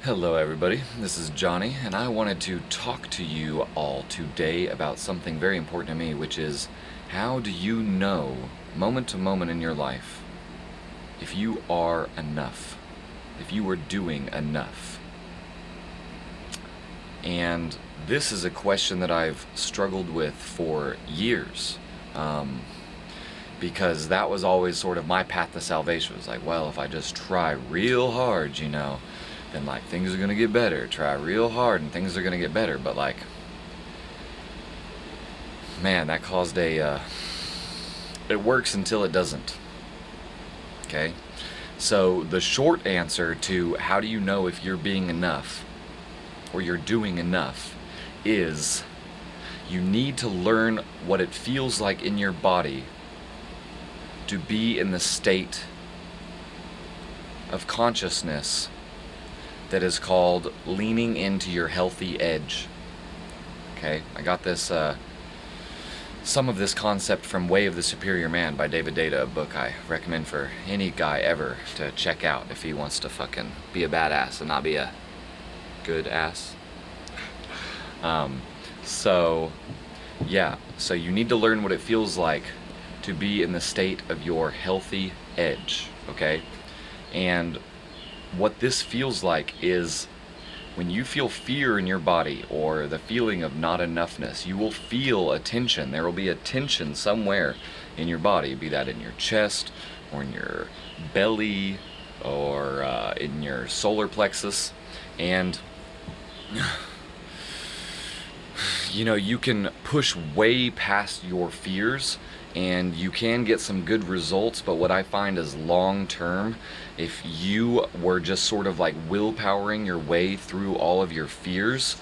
Hello everybody, this is Johnny, and I wanted to talk to you all today about something very important to me, which is how do you know, moment to moment in your life, if you are enough, if you are doing enough? And this is a question that I've struggled with for years, because that was always sort of my path to salvation. It was like, well, if I just try real hard, then like things are gonna get better. Try real hard and things are gonna get better. But like, man, that caused it works until it doesn't. Okay? So the short answer to how do you know if you're being enough or you're doing enough is you need to learn what it feels like in your body to be in the state of consciousness that is called leaning into your healthy edge. Okay, I got this, some of this concept from Way of the Superior Man by David Data, a book I recommend for any guy ever to check out if he wants to fucking be a badass and not be a good ass. So you need to learn what it feels like to be in the state of your healthy edge, okay? And what this feels like is when you feel fear in your body or the feeling of not enoughness, you will feel a tension. There will be a tension somewhere in your body, be that in your chest or in your belly or in your solar plexus. And you can push way past your fears and you can get some good results, but what I find is long term, if you were just sort of like willpowering your way through all of your fears,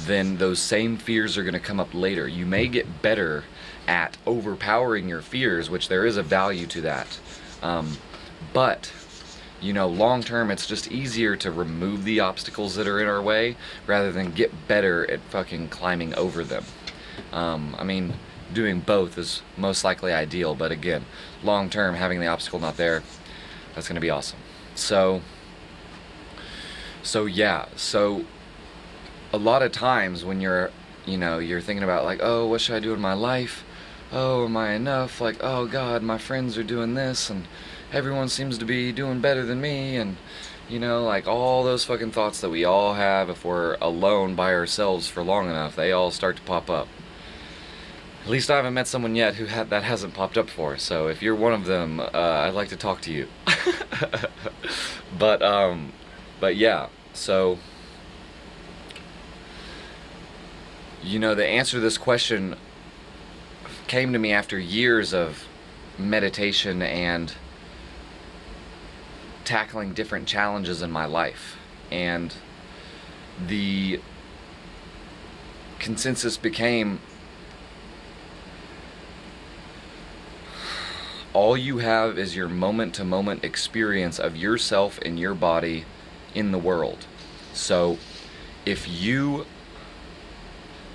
then those same fears are going to come up later. You may get better at overpowering your fears, which there is a value to that, but long term it's just easier to remove the obstacles that are in our way rather than get better at fucking climbing over them. Doing both is most likely ideal, but again, long term, having the obstacle not there, that's going to be awesome. So a lot of times when you're thinking about like, oh, what should I do in my life? Oh, am I enough? Like, oh God, my friends are doing this and everyone seems to be doing better than me, and like all those fucking thoughts that we all have if we're alone by ourselves for long enough, they all start to pop up. At least I haven't met someone yet that hasn't popped up for. So if you're one of them, I'd like to talk to you. But yeah. So the answer to this question came to me after years of meditation and tackling different challenges in my life, and the consensus became, all you have is your moment-to-moment experience of yourself and your body in the world. So if you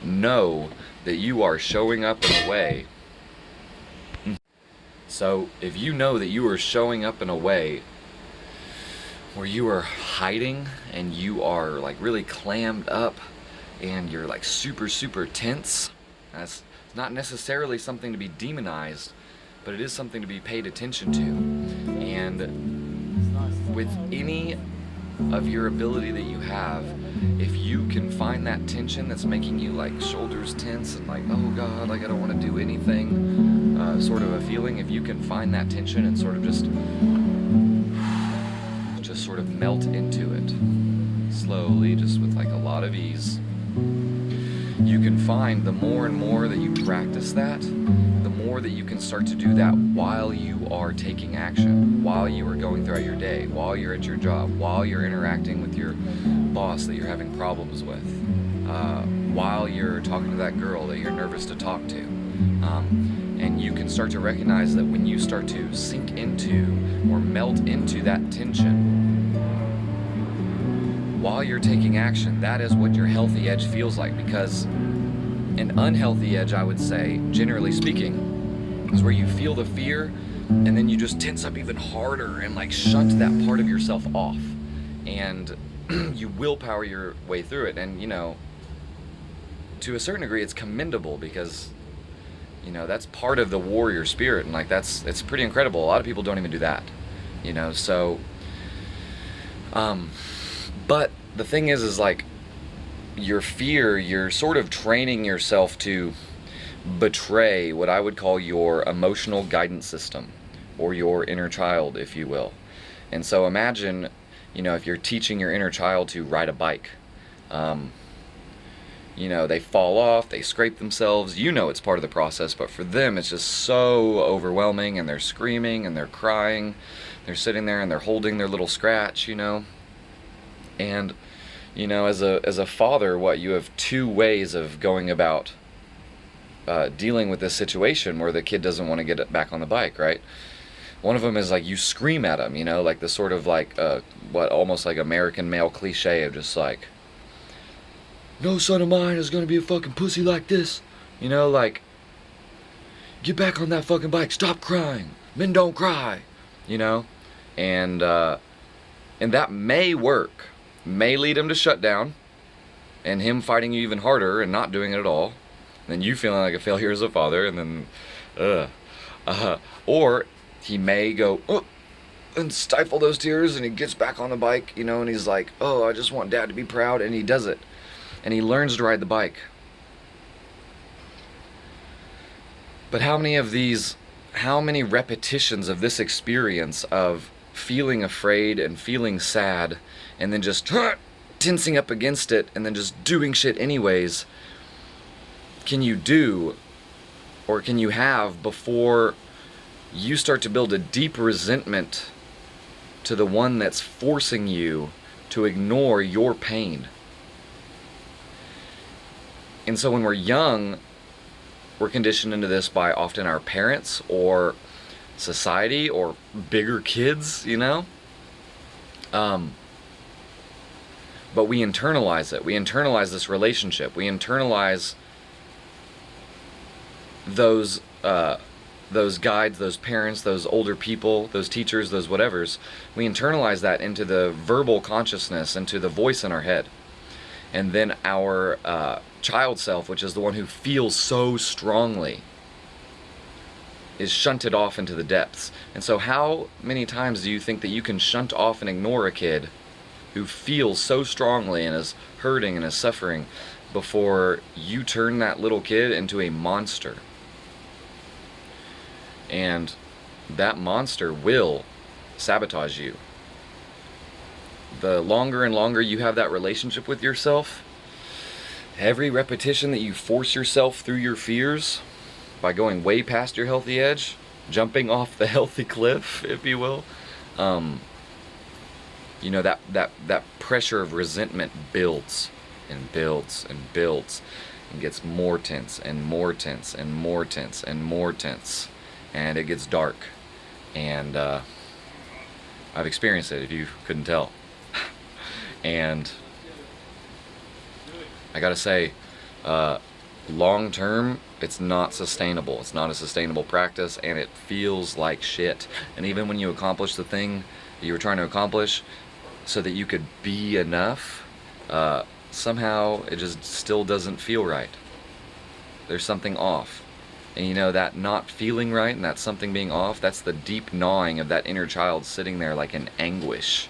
know that you are showing up in a way where you are hiding and you are like really clammed up and you're like super, super tense, that's not necessarily something to be demonized, but it is something to be paid attention to. And with any of your ability that you have, if you can find that tension that's making you like shoulders tense and like, oh God, like I don't want to do anything, sort of a feeling, if you can find that tension and sort of just sort of melt into it slowly, just with like a lot of ease, you can find the more and more that you practice that, the more that you can start to do that while you are taking action, while you are going throughout your day, while you're at your job, while you're interacting with your boss that you're having problems with, while you're talking to that girl that you're nervous to talk to. And you can start to recognize that when you start to sink into or melt into that tension while you're taking action, that is what your healthy edge feels like. Because an unhealthy edge, I would say, generally speaking, is where you feel the fear and then you just tense up even harder and like shunt that part of yourself off. and you willpower your way through it. And, to a certain degree, it's commendable because, that's part of the warrior spirit. And, like, it's pretty incredible. A lot of people don't even do that, so, but the thing is like, your fear, you're sort of training yourself to betray what I would call your emotional guidance system, or your inner child, if you will. And so imagine, if you're teaching your inner child to ride a bike, they fall off, they scrape themselves, it's part of the process, but for them it's just so overwhelming, and they're screaming and they're crying, they're sitting there and they're holding their little scratch, and as a father, you have two ways of going about dealing with this situation where the kid doesn't want to get back on the bike, right? One of them is like you scream at them, like the sort of like almost like American male cliche of just like, no son of mine is gonna be a fucking pussy like this, like, get back on that fucking bike, stop crying, men don't cry, and that may work, may lead him to shut down, and him fighting you even harder and not doing it at all, and then you feeling like a failure as a father, and then, or he may go, and stifle those tears, and he gets back on the bike, and he's like, oh, I just want dad to be proud, and he does it, and he learns to ride the bike. But how many repetitions of this experience of feeling afraid and feeling sad, and then just tensing up against it, and then just doing shit anyways, can you do, or can you have, before you start to build a deep resentment to the one that's forcing you to ignore your pain? And so when we're young, we're conditioned into this by often our parents or society or bigger kids, but we internalize it. We internalize this relationship. We internalize those guides, those parents, those older people, those teachers, those whatevers. We internalize that into the verbal consciousness, into the voice in our head. And then our child self, which is the one who feels so strongly, is shunted off into the depths. And so how many times do you think that you can shunt off and ignore a kid who feels so strongly and is hurting and is suffering before you turn that little kid into a monster? And that monster will sabotage you. The longer and longer you have that relationship with yourself, every repetition that you force yourself through your fears by going way past your healthy edge, jumping off the healthy cliff, if you will, that pressure of resentment builds and builds and builds and gets more tense and more tense and more tense and more tense, and it gets dark. And I've experienced it, if you couldn't tell. And I gotta say, long term, it's not sustainable. It's not a sustainable practice, and it feels like shit. And even when you accomplish the thing that you were trying to accomplish so that you could be enough, somehow it just still doesn't feel right. There's something off. And that not feeling right and that something being off, that's the deep gnawing of that inner child sitting there like in anguish,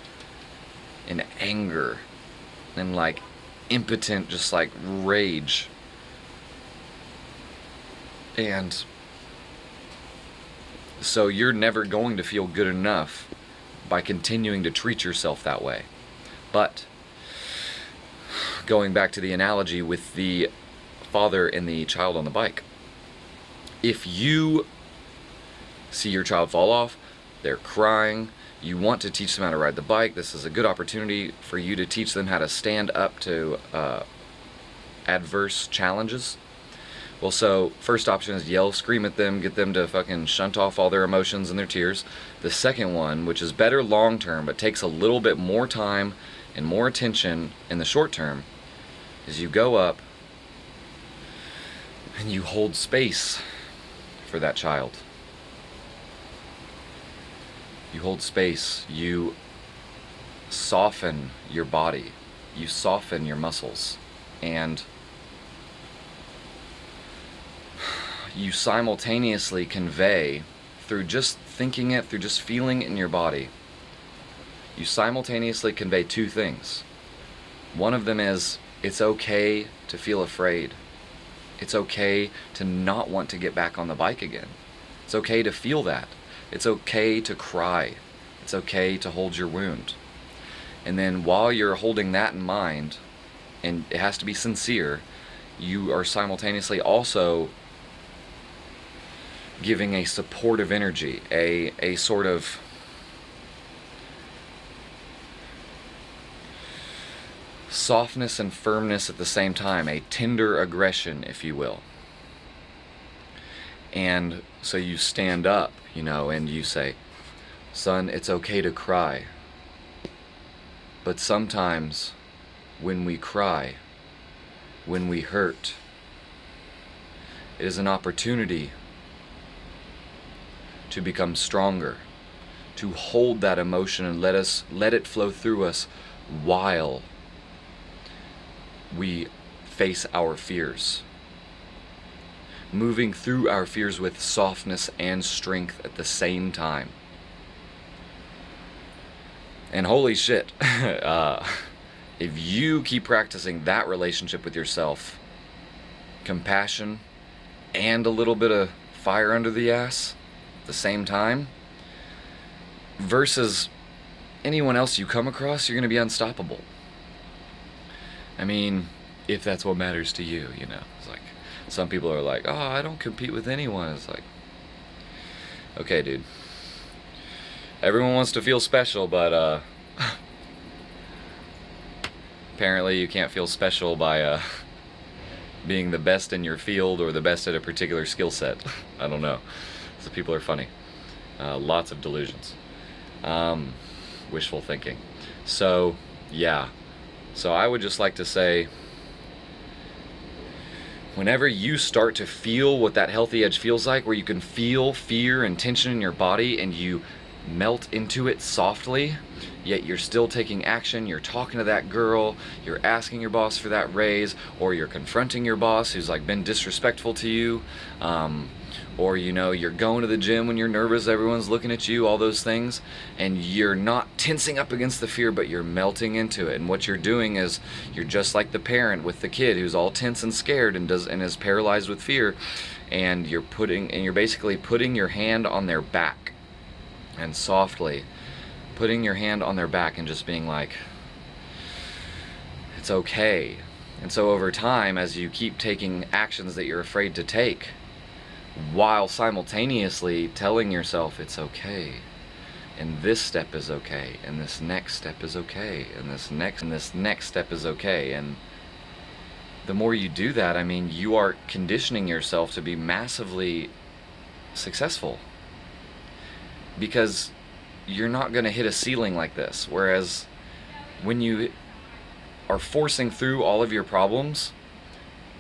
in anger, and like impotent, just like rage. And so you're never going to feel good enough by continuing to treat yourself that way. But going back to the analogy with the father and the child on the bike, if you see your child fall off, they're crying, you want to teach them how to ride the bike, this is a good opportunity for you to teach them how to stand up to adverse challenges. Well, so first option is yell, scream at them, get them to fucking shunt off all their emotions and their tears. The second one, which is better long term but takes a little bit more time and more attention in the short term, is you go up and you hold space for that child. You hold space, you soften your body, you soften your muscles, and you simultaneously convey, through just thinking it, through just feeling it in your body, you simultaneously convey two things. One of them is, it's okay to feel afraid. It's okay to not want to get back on the bike again. It's okay to feel that. It's okay to cry. It's okay to hold your wound. And then while you're holding that in mind, and it has to be sincere, you are simultaneously also giving a supportive energy, a sort of softness and firmness at the same time, a tender aggression, if you will. And so you stand up, and you say, son, it's okay to cry. But sometimes when we cry, when we hurt, it is an opportunity to become stronger, to hold that emotion and let it flow through us while we face our fears. Moving through our fears with softness and strength at the same time. And holy shit, if you keep practicing that relationship with yourself, compassion and a little bit of fire under the ass at the same time, versus anyone else you come across, you're going to be unstoppable. I mean, if that's what matters to you, It's like, some people are like, oh, I don't compete with anyone. It's like, okay, dude. Everyone wants to feel special, but apparently you can't feel special by being the best in your field or the best at a particular skill set. I don't know. So people are funny. Lots of delusions. Wishful thinking. So, yeah. So I would just like to say, whenever you start to feel what that healthy edge feels like, where you can feel fear and tension in your body and you melt into it softly, yet you're still taking action, you're talking to that girl, you're asking your boss for that raise, or you're confronting your boss who's like been disrespectful to you, or you're going to the gym when you're nervous, everyone's looking at you, all those things, and you're not tensing up against the fear, but you're melting into it. And what you're doing is, you're just like the parent with the kid who's all tense and scared and is paralyzed with fear, and you're basically putting your hand on their back, and softly putting your hand on their back and just being like, it's okay. And so over time, as you keep taking actions that you're afraid to take, while simultaneously telling yourself it's okay, and this step is okay, and this next step is okay, and this next step is okay, and the more you do that, I mean, you are conditioning yourself to be massively successful, because you're not going to hit a ceiling like this. Whereas when you are forcing through all of your problems,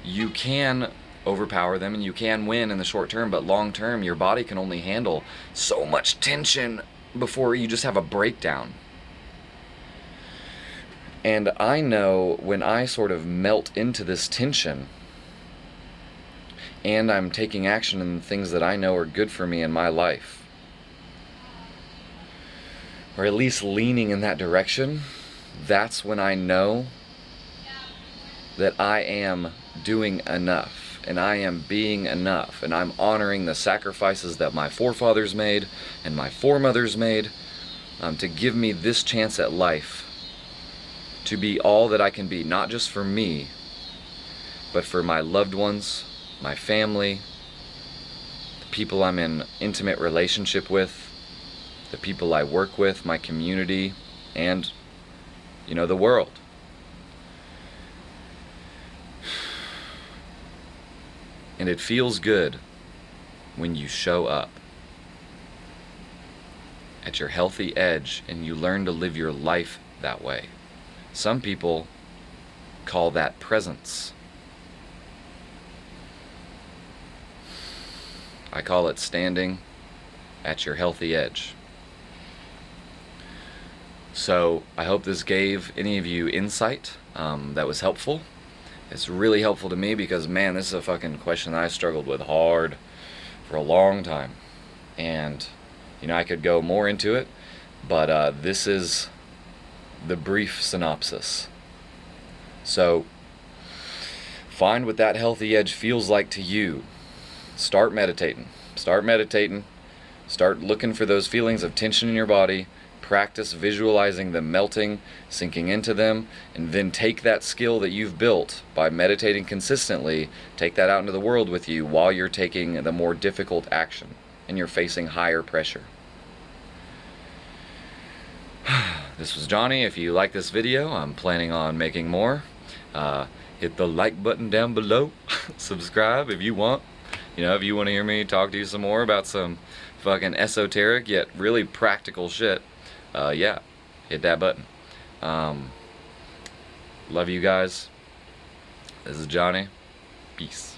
you can overpower them and you can win in the short term, but long term your body can only handle so much tension before you just have a breakdown. And I know when I sort of melt into this tension and I'm taking action in the things that I know are good for me in my life, or at least leaning in that direction, that's when I know that I am doing enough, and I am being enough, and I'm honoring the sacrifices that my forefathers made and my foremothers made to give me this chance at life to be all that I can be, not just for me, but for my loved ones, my family, the people I'm in intimate relationship with, the people I work with, my community, and, the world. And it feels good when you show up at your healthy edge and you learn to live your life that way. Some people call that presence. I call it standing at your healthy edge. So I hope this gave any of you insight that was helpful. It's really helpful to me because, man, this is a fucking question that I struggled with hard for a long time. And, you know, I could go more into it, but this is the brief synopsis. So, find what that healthy edge feels like to you. Start meditating. Start meditating. Start looking for those feelings of tension in your body. Practice visualizing them melting, sinking into them, and then take that skill that you've built by meditating consistently, take that out into the world with you while you're taking the more difficult action and you're facing higher pressure. This was Johnny. If you like this video, I'm planning on making more. Hit the like button down below. Subscribe if you want. You know, if you want to hear me talk to you some more about some fucking esoteric yet really practical shit, yeah, hit that button. Love you guys. This is Johnny. Peace.